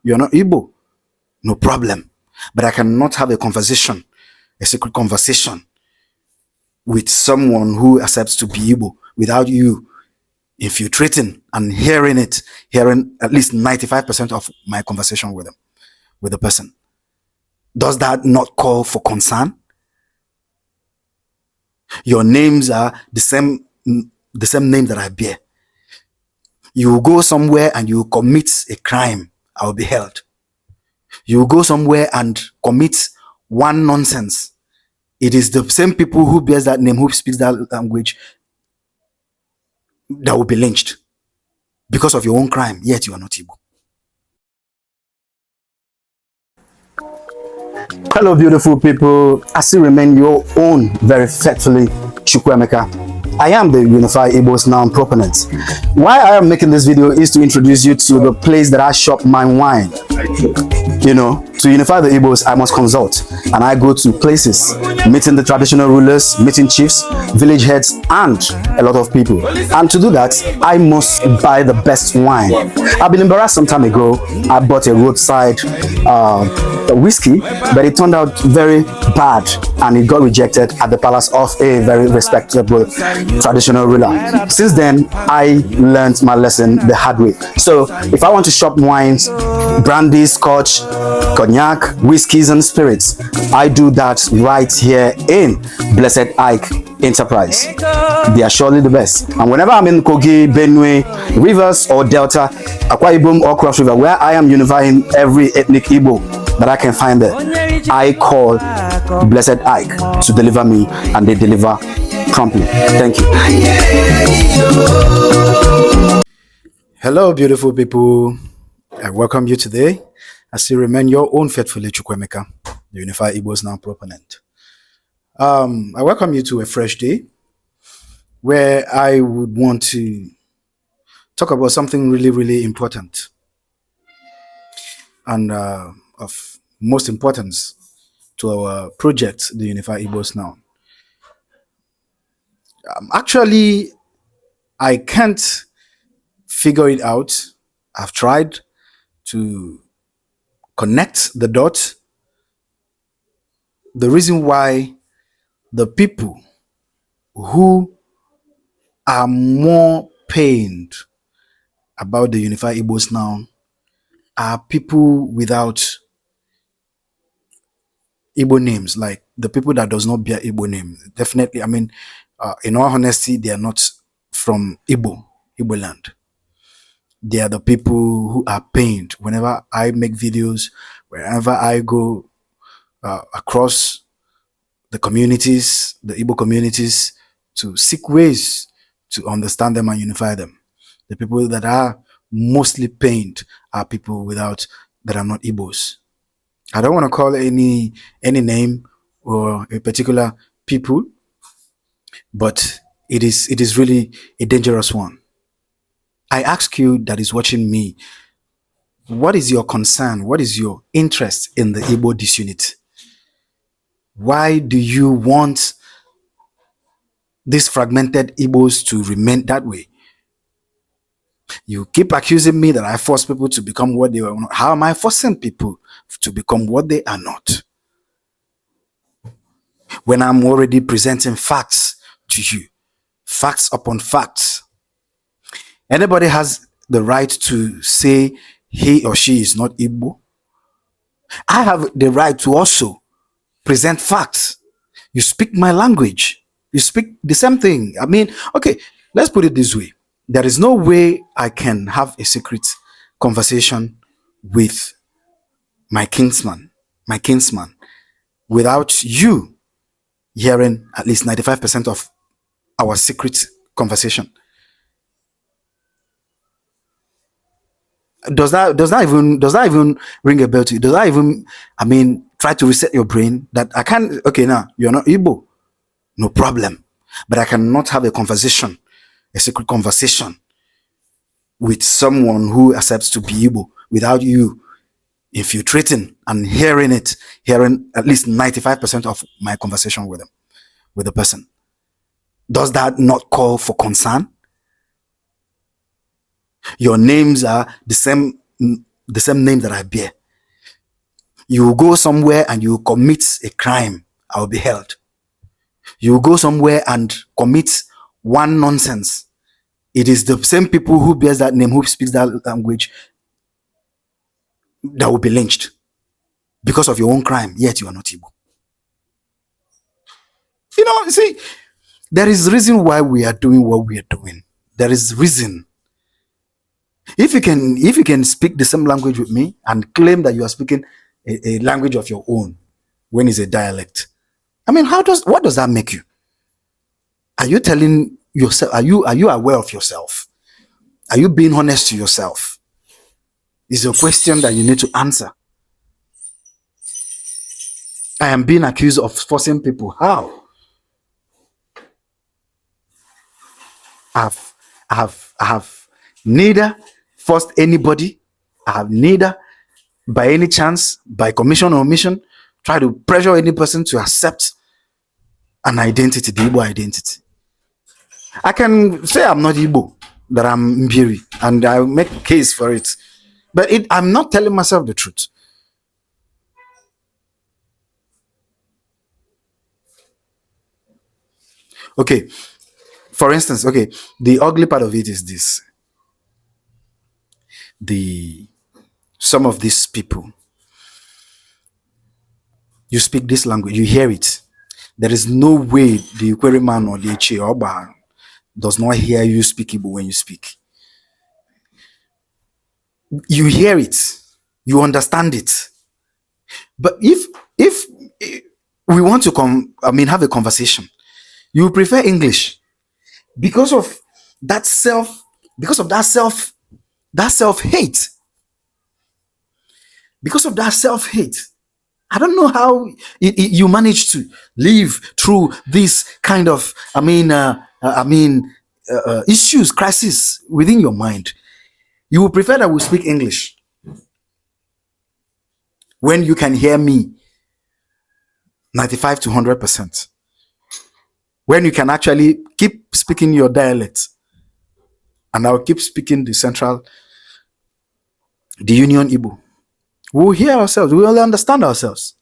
you're not Igbo. No problem. But I cannot have a conversation, a secret conversation with someone who accepts to be Igbo without you infiltrating and hearing at least 95% of my conversation with them, with the person. Does that not call for concern? Your names are the same name that I bear. You go somewhere and you commit a crime, I will be held. You go somewhere and commit one nonsense. It is the same people who bears that name, who speaks that language, that will be lynched because of your own crime, yet you are not Igbo. Hello, beautiful people. I still remain your own, very faithfully, Chukwuemeka. I am the Unified Igbos Now proponent. Why I am making this video is to introduce you to the place that I shop my wine. You know, to unify the Igbos, I must consult, and I go to places, meeting the traditional rulers, meeting chiefs, village heads, and a lot of people. And to do that, I must buy the best wine. I've been embarrassed some time ago. I bought a roadside whiskey, but it turned out very bad, and it got rejected at the palace of a very respectable traditional ruler. Since then, I learned my lesson the hard way. So if I want to shop wines, brandy, scotch, cognac, whiskeys, and spirits, I do that right here in Blessed Ike Enterprise. They are surely the best. And whenever I'm in Kogi, Benue, Rivers, or Delta, Akwa Ibom, or Cross River, where I am unifying every ethnic Igbo that I can find there, I call Blessed Ike to deliver me, and they deliver promptly. Thank you. Hello, beautiful people. I welcome you today. I still remain your own faithfully Chukwuemeka, the Unified Igbos Now proponent. I welcome you to a fresh day where I would want to talk about something really, really important and of most importance to our project, the Unified Igbos Now. Actually, I can't figure it out. I've tried to connect the dots. The reason why the people who are more pained about the Unified Igbos Now are people without Igbo names, like the people that does not bear Igbo name. Definitely, I mean, in all honesty, they are not from Igbo land. They are the people who are pained. Whenever I make videos, wherever I go across the communities, the Igbo communities, to seek ways to understand them and unify them. The people that are mostly pained are people that are not Igbos. I don't want to call any name or a particular people, but it is really a dangerous one. I ask you that is watching me, what is your concern? What is your interest in the Igbo disunity? Why do you want these fragmented Igbos to remain that way? You keep accusing me that I force people to become what they are not. How am I forcing people to become what they are not, when I'm already presenting facts to you, facts upon facts? Anybody has the right to say he or she is not Igbo. I have the right to also present facts. You speak my language. You speak the same thing. I mean, okay, let's put it this way. There is no way I can have a secret conversation with my kinsman, without you hearing at least 95% of our secret conversation. Does that even ring a bell to you? Does that even, I mean, try to reset your brain that I can't, okay, now you're not Igbo, no problem, but I cannot have a conversation, a secret conversation with someone who accepts to be Igbo without you infiltrating and hearing at least 95% of my conversation with them, with the person. Does that not call for concern? Your names are the the same name that I bear. You go somewhere and you commit a crime, I will be held. You go somewhere and commit one nonsense. It is the same people who bears that name, who speaks that language, that will be lynched because of your own crime, yet you are not Igbo. You know, see, there is reason why we are doing what we are doing. There is reason. If you can speak the same language with me and claim that you are speaking a language of your own when it's a dialect, I mean, what does that make you? Are you telling yourself? Are you aware of yourself? Are you being honest to yourself? Is a question that you need to answer. I am being accused of forcing people. How? I have neither forced anybody. I have neither, by any chance, by commission or omission, try to pressure any person to accept an identity, the Igbo identity. I can say I'm not Igbo, that I'm Mbiri, and I make a case for it. But I'm not telling myself the truth. Okay, for instance, okay, the ugly part of it is this. Some of these people, you speak this language, you hear it. There is no way the Ikwere man or the Ichi Oba does not hear you speak Igbo when you speak. You hear it, you understand it. But if we want to have a conversation, you prefer English because of that self hate. Because of that self hate. I don't know how you manage to live through this kind of issues, crisis within your mind. You would prefer that we speak English when you can hear me 95 to 100%. When you can actually keep speaking your dialect and I'll keep speaking the Union Igbo. We'll hear ourselves, we'll understand ourselves.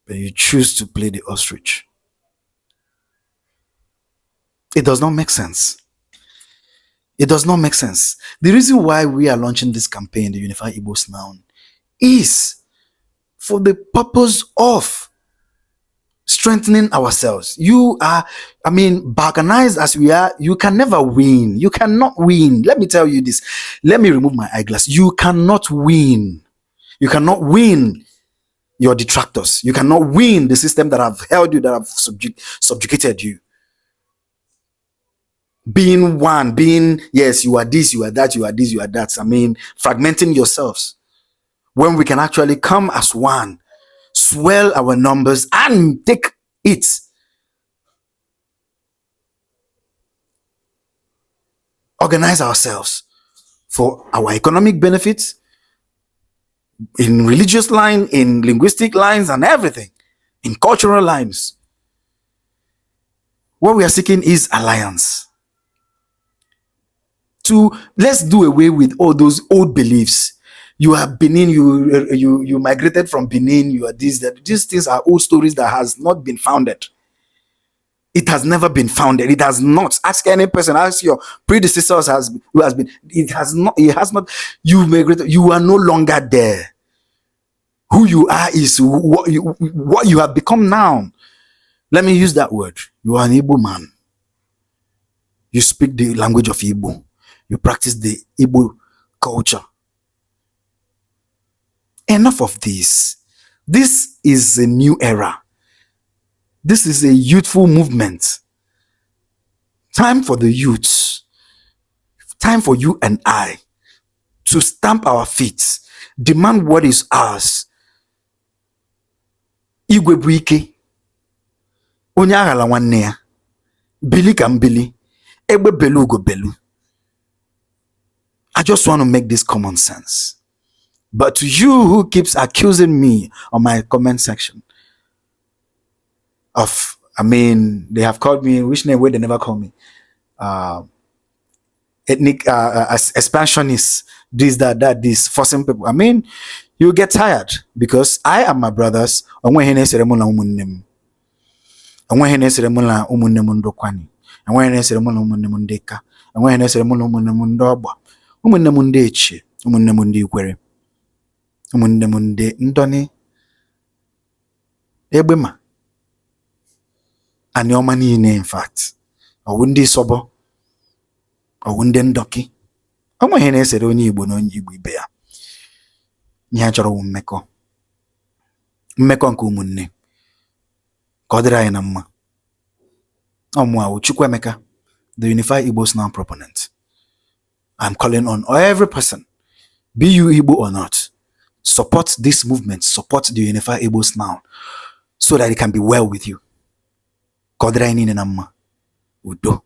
But you choose to play the ostrich. It does not make sense. It does not make sense. The reason why we are launching this campaign, the Unified Igbos Now, is for the purpose of strengthening ourselves. You are, balkanized as we are, you can never win. You cannot win. Let me tell you this. Let me remove my eyeglass. You cannot win. You cannot win your detractors. You cannot win the system that have held you, that have subjugated you. Being one, yes, you are this, you are that, you are this, you are that. Fragmenting yourselves. When we can actually come as one, swell our numbers and take it. Organize ourselves for our economic benefits, in religious line, in linguistic lines and everything, in cultural lines. What we are seeking is alliance. Let's do away with all those old beliefs. You are Benin, you migrated from Benin, you are this, that. These things are old stories that has not been founded. It has never been founded. It has not. Ask any person, ask your predecessors who has been. It has not. You migrated, you are no longer there. Who you are is what you have become now. Let me use that word. You are an Igbo man. You speak the language of Igbo. You practice the Igbo culture. Enough of this. This is a new era. This is a youthful movement. Time for the youths. Time for you and I to stamp our feet. Demand what is ours. Igwe bụ ike. Onye aghala nwanne ya. Bili ka mbili. Egbe belu ugo belu. I just want to make this common sense. But to you who keeps accusing me on my comment section of, they have called me, which name where they never call me? ethnic expansionists, this, that, this, forcing people. I mean, you get tired because I am my brothers. Onwe hene seremona umunnem. Onwe hene seremona umunnem ndokwani. Onwe hene seremona umunnem ndeka. Onwe hene seremona umunnem ndogba. Umunnem ndechi, umunnem ndikwere. Umunnem nde ndoni egbema. Ani ọma niile, in fact. Ọwụ ndị sọbọ. Ọwụ ndị ndoki. Onwe hene esere onye Igbo na onye Igbo ibe ya. Ihe a chọrọ wụ mmekọ. Mmekọ nke ụmụnne. Ka ọ dịrị anyị na mma. Ọmụawụ Chukwuemeka, the Unified Igbos Now proponent. I'm calling on every person, be you Igbo or not, support this movement, support the Unified Igbos Now, so that it can be well with you. Ka ọ dịrị anyị niile na mma. Udo.